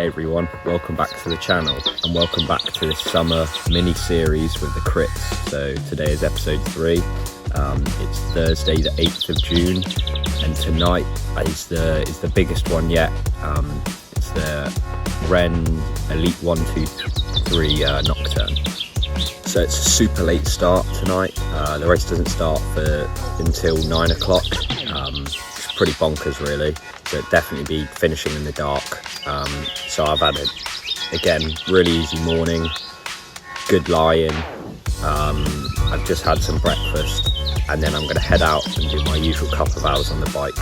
Hey everyone, welcome back to the channel and welcome back to this summer mini-series with the crits. So today is episode 3. It's Thursday the 8th of June and tonight is the biggest one yet. It's the Ren Elite 123 Nocturne. So it's a super late start tonight. The race doesn't start until 9 o'clock. It's pretty bonkers really. So it'd definitely be finishing in the dark. So I've had again, really easy morning, good lie-in. I've just had some breakfast and then I'm going to head out and do my usual couple of hours on the bike.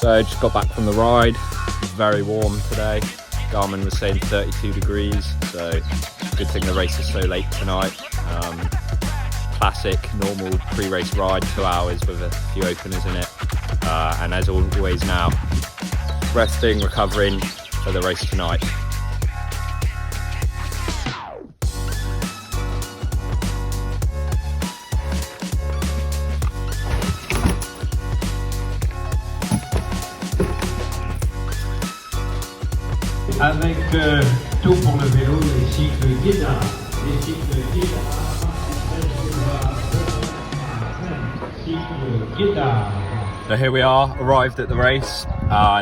So I just got back from the ride. It was very warm today. Garmin was saying 32 degrees, so good thing the race is so late tonight. Classic, normal pre-race ride, 2 hours with a few openers in it. And as always now, resting, recovering for the race tonight. Avec tout pour le vélo, les cycles guédards. Les cycles guédards. So here we are, arrived at the race,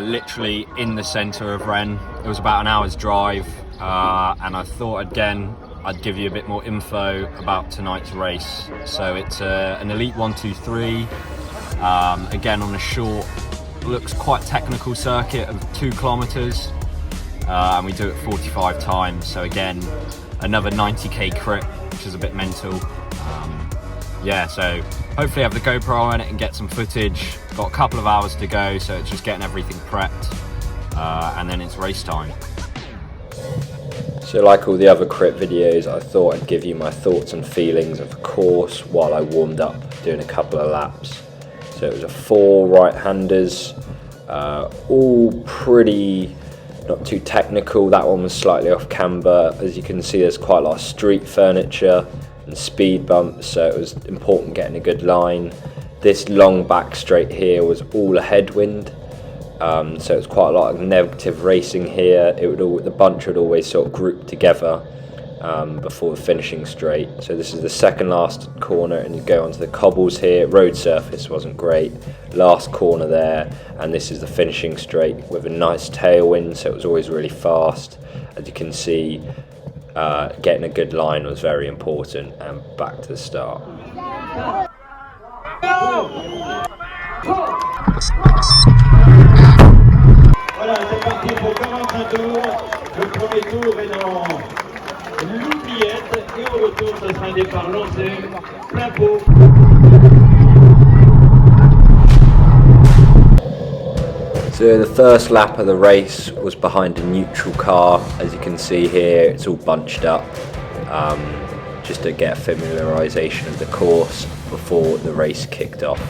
literally in the centre of Rennes. It was about an hour's drive, and I thought again I'd give you a bit more info about tonight's race. So it's an Elite 123, again on a short, looks quite technical circuit of 2 kilometres. And we do it 45 times, so again another 90k crit, which is a bit mental. Yeah, so hopefully have the GoPro on it and get some footage. Got a couple of hours to go, so it's just getting everything prepped, and then it's race time. So like all the other crit videos, I thought I'd give you my thoughts and feelings of the course while I warmed up doing a couple of laps. So it was a 4 right-handers, all pretty not too technical. That one was slightly off camber. As you can see, there's quite a lot of street furniture and speed bumps, so it was important getting a good line. This long back straight here was all a headwind, so it was quite a lot of negative racing here. The bunch would always sort of group together before the finishing straight. So this is the second last corner and you go onto the cobbles here. Road surface wasn't great. Last corner there, and this is the finishing straight with a nice tailwind, so it was always really fast. As you can see, getting a good line was very important, and back to the start. Voilà, c'est parti pour 45 tours. Le premier tour est dans l'Uppbeat et au retour, ce sera un départ lancé, plein pot. So the first lap of the race was behind a neutral car. As you can see here, it's all bunched up, just to get a familiarisation of the course before the race kicked off.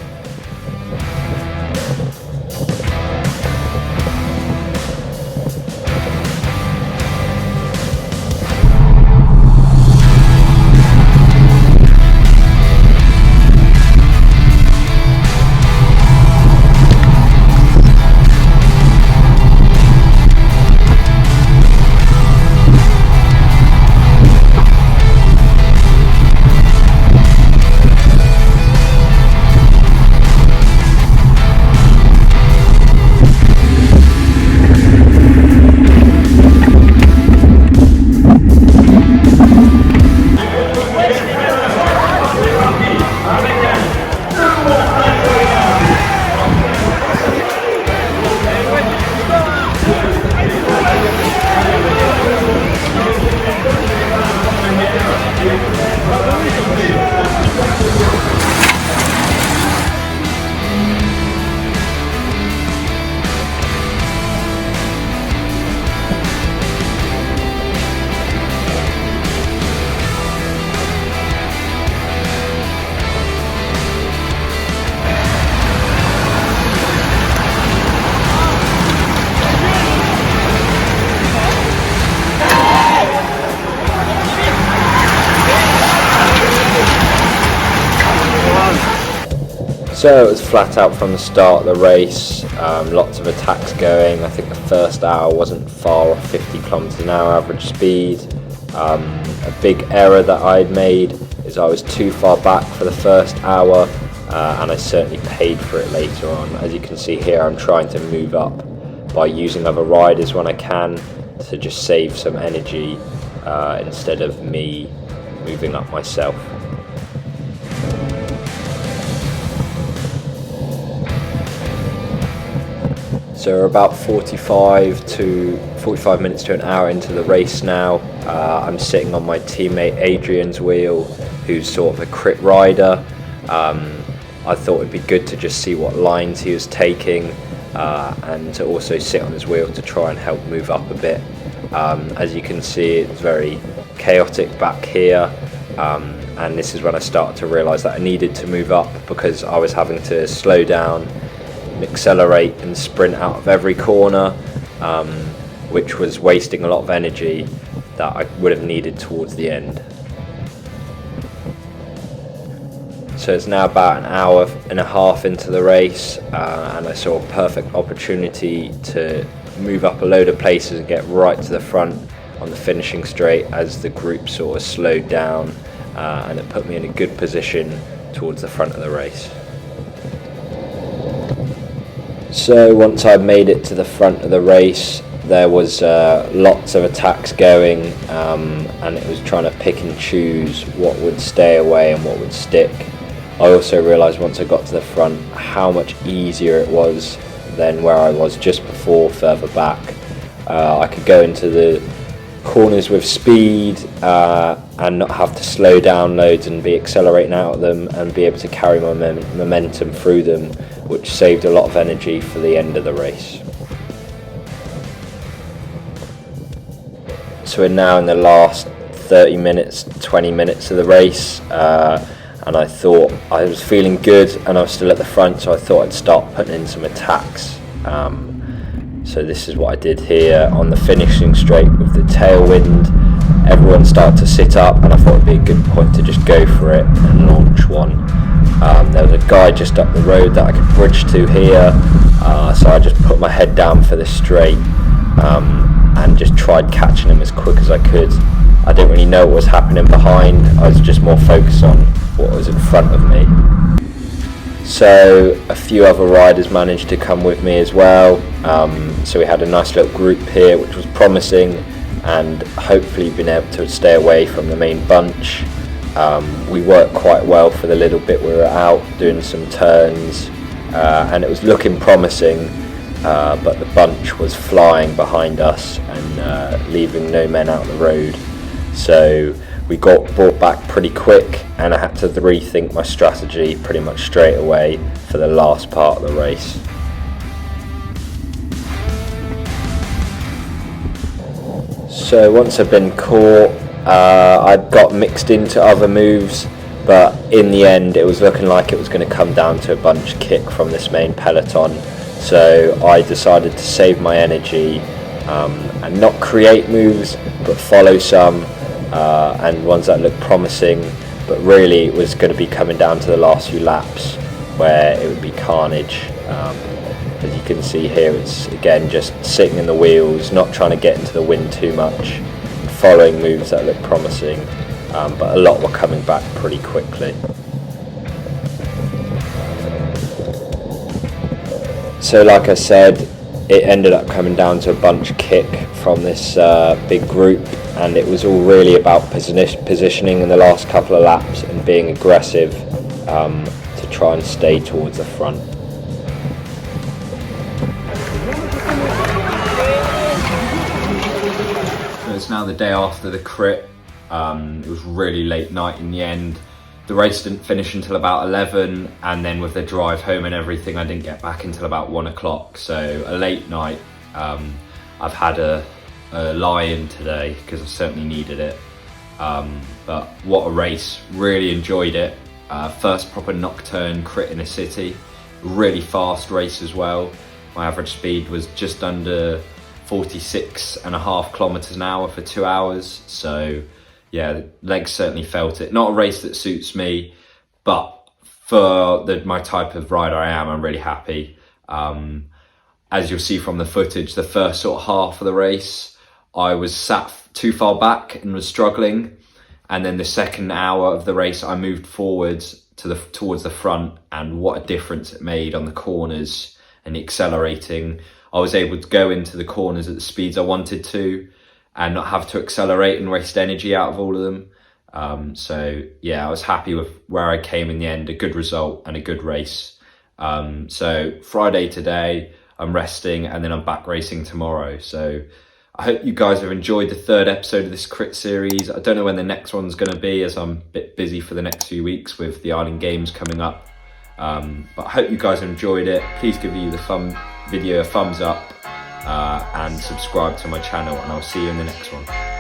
So it was flat out from the start of the race, lots of attacks going. I think the first hour wasn't far off 50 kilometers an hour average speed. A big error that I'd made is I was too far back for the first hour, and I certainly paid for it later on. As you can see here, I'm trying to move up by using other riders when I can to just save some energy instead of me moving up myself. So we're about 45 minutes to an hour into the race now. I'm sitting on my teammate Adrian's wheel, who's sort of a crit rider. I thought it'd be good to just see what lines he was taking and to also sit on his wheel to try and help move up a bit. As you can see, it's very chaotic back here, and this is when I started to realise that I needed to move up because I was having to slow down, accelerate and sprint out of every corner, which was wasting a lot of energy that I would have needed towards the end. So it's now about an hour and a half into the race, and I saw a perfect opportunity to move up a load of places and get right to the front on the finishing straight as the group sort of slowed down, and it put me in a good position towards the front of the race. So once I made it to the front of the race, there was lots of attacks going, and it was trying to pick and choose what would stay away and what would stick. I also realised once I got to the front how much easier it was than where I was just before, further back. I could go into the corners with speed and not have to slow down loads and be accelerating out of them, and be able to carry my momentum through them, which saved a lot of energy for the end of the race. So we're now in the last 30 minutes, 20 minutes of the race, and I thought I was feeling good and I was still at the front, so I thought I'd start putting in some attacks. So this is what I did here on the finishing straight with the tailwind. Everyone started to sit up, and I thought it'd be a good point to just go for it and launch one. There was a guy just up the road that I could bridge to here, so I just put my head down for the straight and just tried catching him as quick as I could. I didn't really know what was happening behind, I was just more focused on what was in front of me. So a few other riders managed to come with me as well, so we had a nice little group here, which was promising, and hopefully been able to stay away from the main bunch. We worked quite well for the little bit we were out doing some turns, and it was looking promising, but the bunch was flying behind us and leaving no men out on the road. So we got brought back pretty quick, and I had to rethink my strategy pretty much straight away for the last part of the race. So once I'd been caught, I got mixed into other moves, but in the end it was looking like it was going to come down to a bunch kick from this main peloton. So I decided to save my energy and not create moves, but follow some, and ones that looked promising, but really it was going to be coming down to the last few laps where it would be carnage. As you can see here, it's again just sitting in the wheels, not trying to get into the wind too much, following moves that look promising, but a lot were coming back pretty quickly. So like I said, it ended up coming down to a bunch kick from this big group, and it was all really about positioning in the last couple of laps and being aggressive to try and stay towards the front. So it's now the day after the crit. It was really late night in the end. The race didn't finish until about 11, and then with the drive home and everything, I didn't get back until about 1 o'clock. So a late night. I've had a lie-in today because I certainly needed it. But what a race, really enjoyed it. First proper nocturne crit in a city. Really fast race as well. My average speed was just under 46.5 kilometers an hour for 2 hours. So yeah, the legs certainly felt it. Not a race that suits me, but for my type of rider I am, I'm really happy. As you'll see from the footage, the first sort of half of the race, I was sat too far back and was struggling. And then the second hour of the race, I moved forwards towards the front, and what a difference it made on the corners and accelerating. I was able to go into the corners at the speeds I wanted to and not have to accelerate and waste energy out of all of them. So yeah, I was happy with where I came in the end, a good result and a good race. So Friday today, I'm resting, and then I'm back racing tomorrow. So I hope you guys have enjoyed the third episode of this crit series. I don't know when the next one's going to be, as I'm a bit busy for the next few weeks with the Island Games coming up. But I hope you guys have enjoyed it. Please give the video a thumbs up and subscribe to my channel, and I'll see you in the next one.